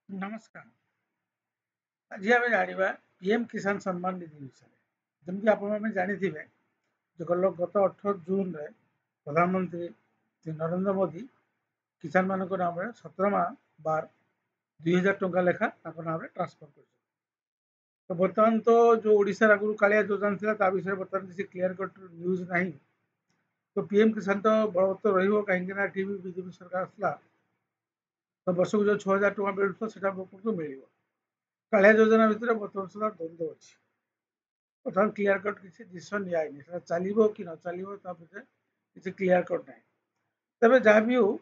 नमस्कार। आज आम जाना पीएम किसान सम्मान निधि विषय। जमी आप जानिथे जो गत 18 जून रे प्रधानमंत्री श्री नरेंद्र मोदी किसान मान नाम 17 माह बार 2000 टंका लेखा नाम ट्रांसफर कर। तो बर्तमान तो जो ओडिशा आगु कालिया योजना था विषय बर्तमान किसी क्लीयर कट न्यूज ना। तो पीएम किसान तो बलवत्तर रही टीवी बीजेपी सरकार आसला तो वर्ष को जो 6000 टका मिलता मिल कालिया योजना भितर बर्तमान सुधा द्वंद्व अच्छी बर्तमान क्लीयर कट किसी डिसीजन निया चलो कि न चलो किसी क्लीयर कट ना। तबे जहाँ भी हो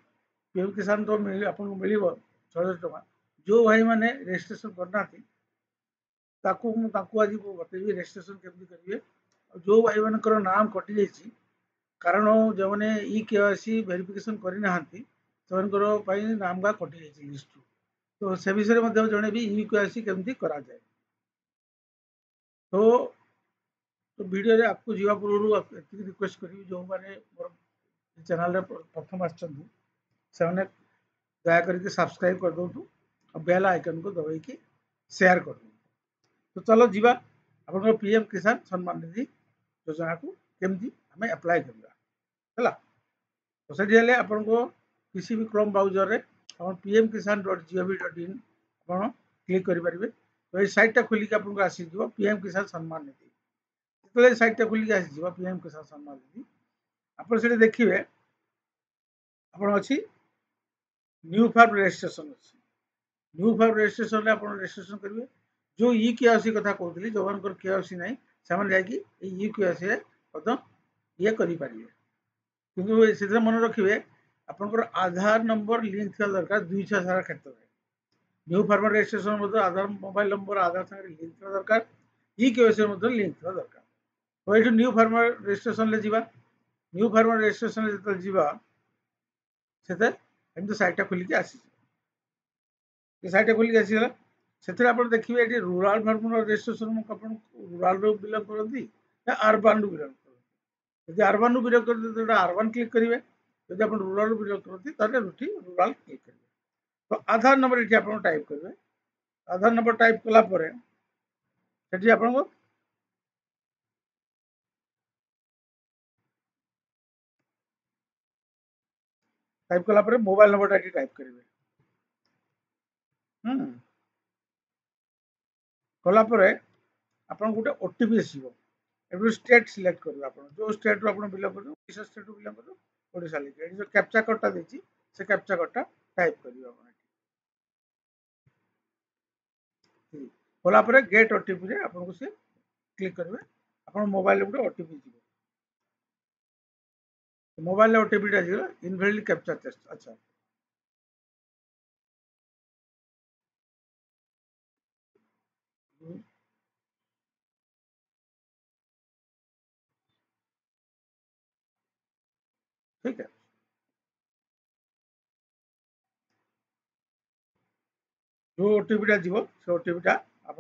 पीएम किसान तो आपको मिल 6000 टका जो भाई मैंने रेजिस्ट्रेशन करना आज बतेबी रेजिस्ट्रेशन केमती करेंगे। जो भाई मान नाम कटि जाइए कारण जो मैंने इ केवाईसी वेरिफिकेशन करना से नाम का कटि जाइए लिस्ट तो से विषय जड़े भी इ केवाईसी केमती करा जाए। तो वीडियो आपको जीवा पूर्व रिक्वेस्ट करी जो मैंने मोर चैनल प्रथम आने दया करके सब्सक्राइब कर दो और बेल आइकन को दबाई शेयर कर दो। तो चलो जीवा आप पीएम किसान सम्मान निधि योजना को केमती आम अप्लाई करवा तो से आपन को किसी भी क्रोम ब्राउजर रे पीएम किसान .gov.in आप क्लिक करेंगे। तो ये साइटा खोलिक आपको आसीज पीएम किसान सम्मान निधि जो साइटा खोलिक आसीज पीएम किसान सम्मान निधि आप देखिए आप अच्छी न्यू फार्म रजिस्ट्रेशन अच्छी न्यू फार्म रजिस्ट्रेशन आप रजिस्ट्रेशन करेंगे। जो इ केवाईसी कथा कहती जो मान केवाईसी ना से इ केवाईसी ये करेंगे कि मन रखिए आपंकर आधार नंबर लिंक थी दरकार 200 सारा क्षेत्र में न्यू फार्मर रजिस्ट्रेशन आधार मोबाइल नंबर आधार सागर लिंक थी दरकार इ केवाईसी लिंक थी दरकार। तो ये न्यू फार्मर रजिस्ट्रेशन जा न्यू फार्मर रजिस्ट्रेशन जो एमती साइटा खोलिक आसी साइटा खोलिक आसीगला से आप देखिए ये rural farmer registration rural belong करती अर्बान रू बिलंग करती जब अर्बान रू बिलंग करते अर्बान क्लिक करेंगे जब आप रूराल बिलंग करती रूराल क्लिक करेंगे। तो आधार नंबर ये आप टाइप करेंगे आधार नंबर टाइप कलापर आपको टाइप कलापर मोबाइल नंबर टाइप करेंगे कलापर आप गोटे ओटीपी आसो स्टेट सिलेक्ट करेंगे आप जो स्टेट रू आप बिलंग कर ओडिशा स्टेट रू बिलंग कर ओडिशा लिखे जो कैप्चा कोडटा देती से कैप्चा कोडटा टाइप करेंगे कलापर गेट ओटीपी रे आपको से क्लिक करेंगे आप मोबाइल गोटे OTP mobile OTP invalid captcha test. अच्छा ठीक है जो ओटीपीटा जीव से ओटीपीटा आप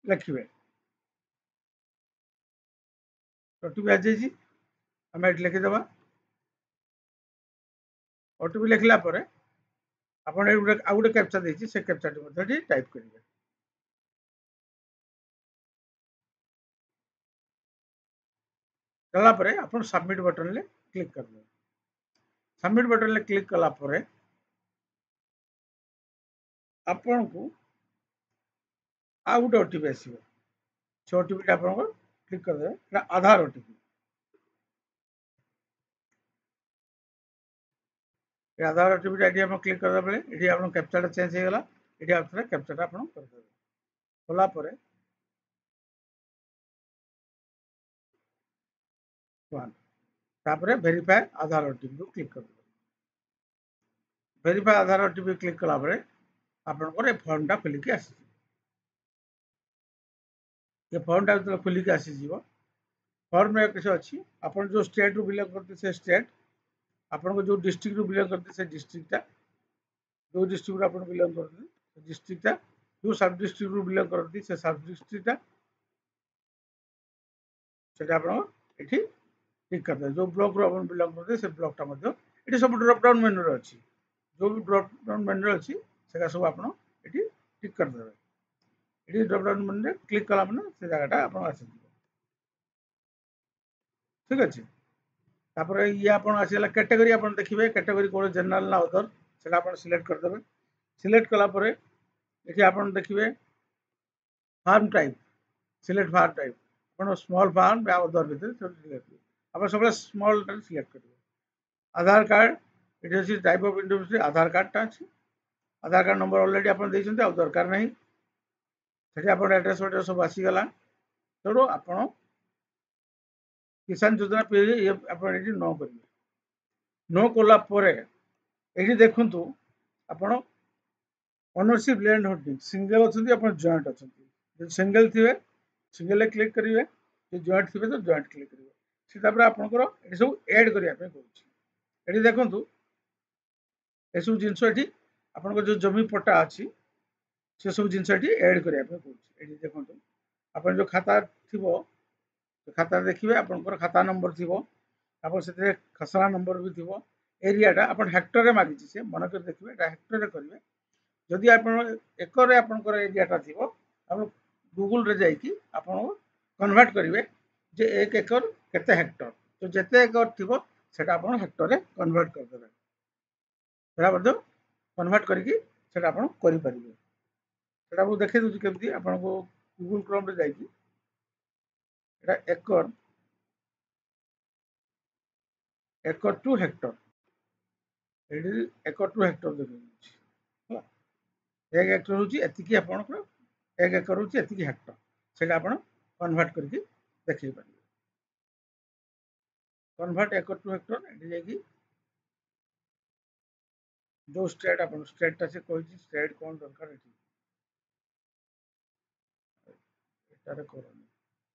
लिखे ओटीपी आज आम ये लिखिदे ओटीपी लिखला आप गोटे कैप्चा देती से कैप्चा टाइप करेंगे कलापर आप सबमिट बटन ले क्लिक कर दें सबमिट बटन ले क्लिक कलापर आपन को आ गोटे ओटीपी आसो से ओटीपी आप क्लिक करदे आधार ओटीपी आधार ओटीपी ये क्लिक करदे बेले ये आप कैप्चाटा चेंज हो गला ये आप कैप्चाटा आप करदे कलापर वेरीफाई आधार ओटीपी को क्लिक कर वेरीफाई आधार ओटीपी क्लिक कलापर आपंकर ये फॉर्मटा खोलिक आस ये फॉर्मटा जो खोलिक आसीज फॉर्म में किसी अच्छी आप जो स्टेट रू बिलंग करते से स्टेट आपन जो डिस्ट्रिक्ट रू बिलंग करते से डिस्ट्रिक्टा जो डिस्ट्रिक्ट आप बिलंग करते डिस्ट्रिक्टा जो सब डिस्ट्रिक्ट रू बिलंग करती से सब डिस्ट्रिक्टा से आप ठीक करते जो ब्लॉक रू आप बिलंग करते से ब्लॉकटा ये सब ड्रप डाउन मेन्यू अच्छी जो भी ड्रप डाउन मेन्यू अच्छी सेटा सब आपन एठी टिक कर देबे। एठी ड्रॉप डाउन मेन्यू रे क्लिक कला माने से जगहटा आपन आसी ठीक अछि। तापर ये आपन आसीला कैटेगरी आपन देखिबे कैटेगरी कोन जनरल ना अदर सेटा आपन सिलेक्ट कर देबे। सिलेक्ट कला परे एठी आपन देखिबे form type select form type आपन स्मॉल फार्म या अदर भीतर सिलेक्ट आपन सबले स्मॉल टा सिलेक्ट करिवे। आधार कार्ड एठी अछि type of individual Aadhaar card टा अछि। आधार कार्ड नंबर ऑलरेडी आपन दैछन्ते आ दरकार नाही सेठी आपन एड्रेस वड्रेस सब आसी गला तेणु आपन किसान योजना पे ये आपन एठी नो करिवे। नो कोला परे एठी देखंतु आपन ओनरशिप लैंड होल्डिंग सिंगल अछंती अपन जॉइंट अछंती जे सिंगल थिबे सिंगल क्लिक करिवे जे जॉइंट थिबे तो जॉइंट क्लिक करिवे सेटा पर आपनकर एठी सब ऐड करिया पे कहूची। एठी देखंतु ए सब जिंस एठी आपनकर जो जमी पट्टा अछि से सब जिंस एठी ऐड करिया पे कहूची। एठी देखंतु आपन जो खाता थिबो खाता देखिए आपनकर खाता नंबर थिबो आपन सेते खसरा नंबर भी थिबो एरियाटा आपन हेक्टर रे मागिछि से मन कर देखिबे एटा हेक्टर रे करिवे। जदि आपन एकर रे आपनकर एरियाटा थिबो आपन गूगल रे जाई कि आपन कन्वर्ट करिवे जे 1 एकर केते हेक्टर तो जेते एकर थिबो सेटा आपन हेक्टर रे कन्वर्ट कर देबे। सेटा बदो कन्वर्ट करिकि सेटा आपन करि परिबे। सेटा मु देखै दउछि केमति आपन को गूगल क्रोम रे जाई कि एटा एकर टू हेक्टर एडी एकर टू हेक्टर देखिछि होला 1 हेक्टर होछि एतिकी आपनकर 1 एकर होछि एतिकी हेक्टर सेटा आपन कन्वर्ट करके देखै परिबे। कन्वर्ट एकर टू हेक्टर एडी जाई कि जो स्टेट आपन स्टेट टा से कहछि स्टेट कोन दरकार एठी एटारे करन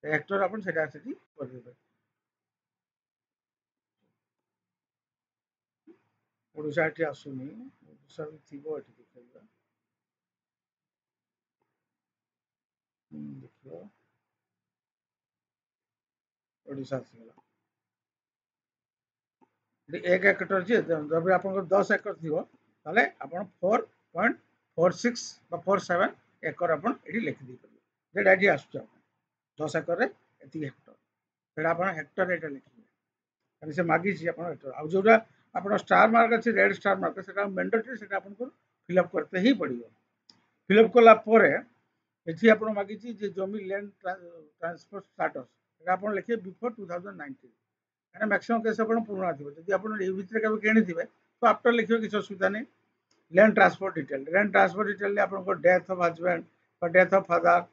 हेक्टर आपन सेटा सेठी कर देबे। ओडिशा एठी आसुनी ओडिशा भी थिबो एठी देखैबा देखियो ओडिशा आसीगला एक हेक्टर जे जब आपन 10 एकर थिबो ताले आपन 4.46 बा 47 एकर आपन एठी लिखि दै परिबे जेटा एठी आसुछ आपन 10 एकर रे एति हेक्टर सेटा आपन हेक्टर एटा लिखिबे काहे से मागी छी आपन हेक्टर आ जोरा आपन स्टार मार्क अछि रेड स्टार मार्क सेटा मैंडेटरी सेटा आपन को फिल अप करते ही पड़िबो। फिल अप कला परे एठी आपन मागी छी जे जमी लैंड ट्रांसफर स्टेटस सेटा आपन लिखिबे बिफोर 2019 मैंने मैक्सिमम केस अपन पुराना थी यदि अपन ए भितर केबे केणी थिबे तो आफ्टर लिखियो किछ असुविधा नै। लैंड ट्रांसफर डिटेल अपन को डेथ ऑफ हस्बैंड बा डेथ ऑफ फादर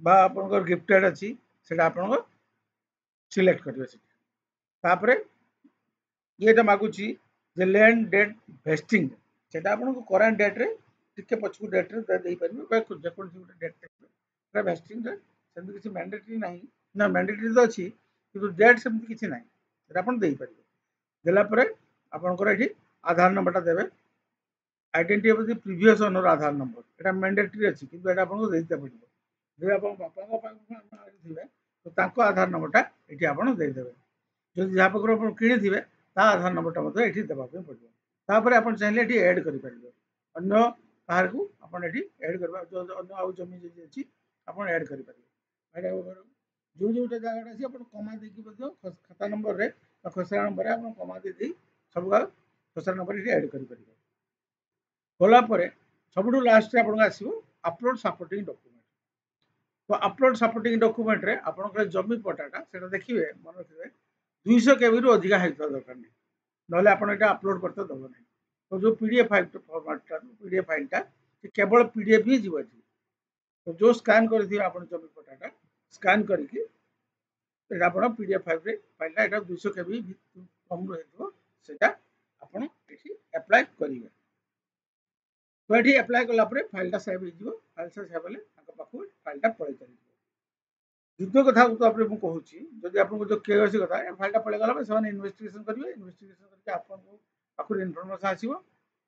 बा अपन को गिफ्टेड अछि सेटा अपन को सिलेक्ट करियो से तापरे येटा मागुची जे लैंड डेट वेस्टिंग सेटा अपन को करंट डेट रे टिके पछकु डेट रे देई परबे बा जेकोन सी डेट रे वेस्टिंग रे सेमति किछ मैंडेटरी नाही ना मैंडेटरी तो अछि किंतु डेट सेमति किछ नाही सेटा अपन देई परिबे। देला परे अपन को एठी आधार नंबर टा देबे identity of the previous owner Aadhaar number Etah mandatory अछि किंतु एटा अपन को देइते पड़िबो जे अपन बापा को पाख थिबे तो ताको आधार नंबर टा एठी अपन देई देबे जदि जहा पकर अपन किणी थिबे ता आधार नंबर टा मते एठी देबा पे पड़िबो तापरे अपन चाहिले एठी ऐड करि परिबे अन्य काहर को अपन एठी ऐड करबा जो अन्य आउ जमी जे अछि अपन ऐड करि परिबे एटा जो जोटा जगह अछि अपन कमा दे कि बदो खाता नंबर रे खसरा नंबर रे अपन कमा दे दी सब खसरा नंबर एठी ऐड करि परिबे। होला परे सबुठु लास्ट रे अपन आसीबो अपलोड सपोर्टिंग डॉक्यूमेंट तो अपलोड सपोर्टिंग डॉक्यूमेंट रे अपन को जमी पटाटा सेटा देखिबे मन रखिबे 200 केबी रु अधिका हेता दरकार नै नले अपन एटा अपलोड करते दबो नै तो जो पीडीएफ फाइल फॉर्मेट टा पीडीएफ फाइल टा केवल पीडीएफ ही जीव तो जो स्कैन कर दियो अपन जमी पटाटा स्कैन करके एटा अपन पीडीएफ फाइल टा एटा 200 केबी कम रहतो सेटा अपन एठी अप्लाई करिवे तो एठी अप्लाई कला परे फाइल टा सेव हो जिवो फाइल से सेव होले ताको पाखु फाइल टा पळे चली युद्ध कथा तो आपरे मु कहूची जदि आपन को जो केवाईसी कथा ए फाइल टा पळे गला पे समान इन्वेस्टिगेशन करिवे इन्वेस्टिगेशन करके आपन को पाखु इन्फॉर्मेशन आसीबो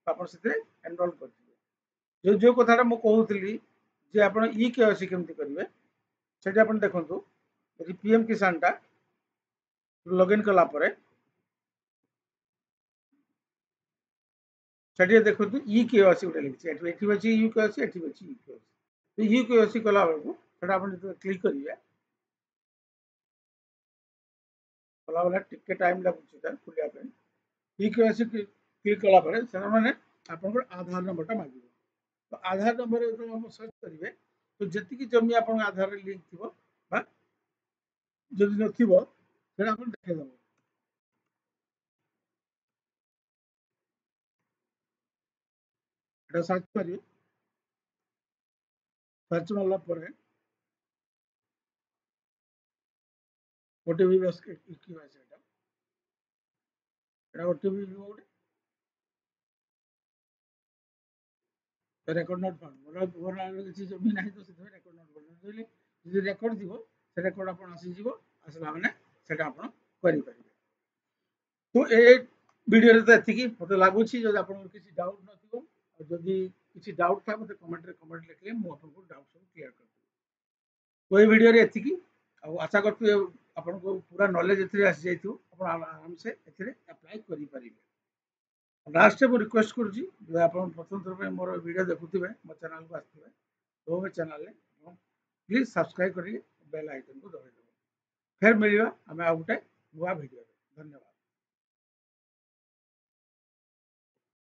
आपन सेते एनरोल करथिबे जो कथाटा मु कहूतली जे आपन ई केवाईसी केमति करिवे सेटा आपन देखंतु यदि पीएम किसान टा लॉगिन कला परे ସେଠି ଦେଖନ୍ତୁ ଇ କେୱାଇସି ଗୋଟେ ଲେଖିଛି ଏଠି ଅଛି ୟୁ କେୱାଇସି ଏଠି ଅଛି ଇ କେୱାଇସି ୟୁ କେୱାଇସି କଲା ବେଳକୁ ସେଟା ଆପଣ ଯେତେବେଳେ କ୍ଲିକ୍ କରିବେ କଲା ବେଳେ ଟିକେ ଟାଇମ୍ ଲାଗୁଛି ସେଟା ଖୋଲିବା ପାଇଁ ଇ କେୱାଇସି କ୍ଲିକ୍ କଲା ପରେ ସେମାନେ ଆପଣଙ୍କର ଆଧାର ନମ୍ବରଟା ମାଗିବ ତ ଆଧାର ନମ୍ବର ଯେତେବେଳେ ଆପଣ ସର୍ଚ୍ଚ କରିବେ ତ ଯେତିକି ଜମି ଆପଣଙ୍କ ଆଧାରରେ ଲିଙ୍କ ଥିବ ବା ଯଦି ନଥିବ ସେଟା ଆପଣ ଦେଖେଇଦେବ এটা সার্চ করি সার্চ মারলা পরে ওটিপি বস কি আছে এটা ওটিপি ଗୋଟେ ରେକର୍ଡ ନଟ୍ ଫାଉଣ୍ଡ ମୋର କିଛି ଜମି ନାହିଁ ତ ସେଥିପାଇଁ ରେକର୍ଡ ନଟ୍ ଫାଉଣ୍ଡ କହିଲି ଯଦି ରେକର୍ଡ ଥିବ ସେ ରେକର୍ଡ ଆପଣ ଆସିଯିବ ଆସିଲା ମାନେ ସେଟା ଆପଣ କରିପାରିବେ ତ ଏ ଭିଡ଼ିଓରେ ତ ଏତିକି ମୋତେ ଲାଗୁଛି ଯଦି ଆପଣଙ୍କର କିଛି ଡାଉଟ୍ ନଥିବ ଆଉ ଯଦି କିଛି ଡାଉଟ୍ ଥାଏ ମୋତେ କମେଣ୍ଟରେ କମେଣ୍ଟ ଲେଖିଲେ ମୁଁ ଆପଣଙ୍କୁ ଡାଉଟ୍ ସବୁ କ୍ଲିୟର କରିଦେବି ତ ଏଇ ଭିଡ଼ିଓରେ ଏତିକି ଆଉ ଆଶା କରୁଛୁ ଆପଣଙ୍କୁ ପୁରା ନଲେଜ ଏଥିରେ ଆସିଯାଇଥିବ ଆପଣ ଆରାମସେ ଏଥିରେ ଆପ୍ଲାଏ କରିପାରିବେ ଲାଷ୍ଟରେ ମୁଁ ରିକ୍ୱେଷ୍ଟ କରୁଛି ଯଦି ଆପଣ ପ୍ରଥମ ଥର ପାଇଁ ମୋର ଭିଡ଼ିଓ ଦେଖୁଥିବେ ମୋ ଚ୍ୟାନେଲକୁ ଆସିଥିବେ ତ ମୋ ଚ୍ୟାନେଲରେ ଆପଣ ପ୍ଲିଜ୍ ସବସ୍କ୍ରାଇବ୍ କରିକି ବେଲ୍ ଆଇକନ୍କୁ ଦବାଇଦେବେ ଫେର ମିଳିବା ଆମେ ଆଉ ଗୋଟେ ନୂଆ ଭିଡ଼ିଓରେ ଧନ୍ୟବାଦ।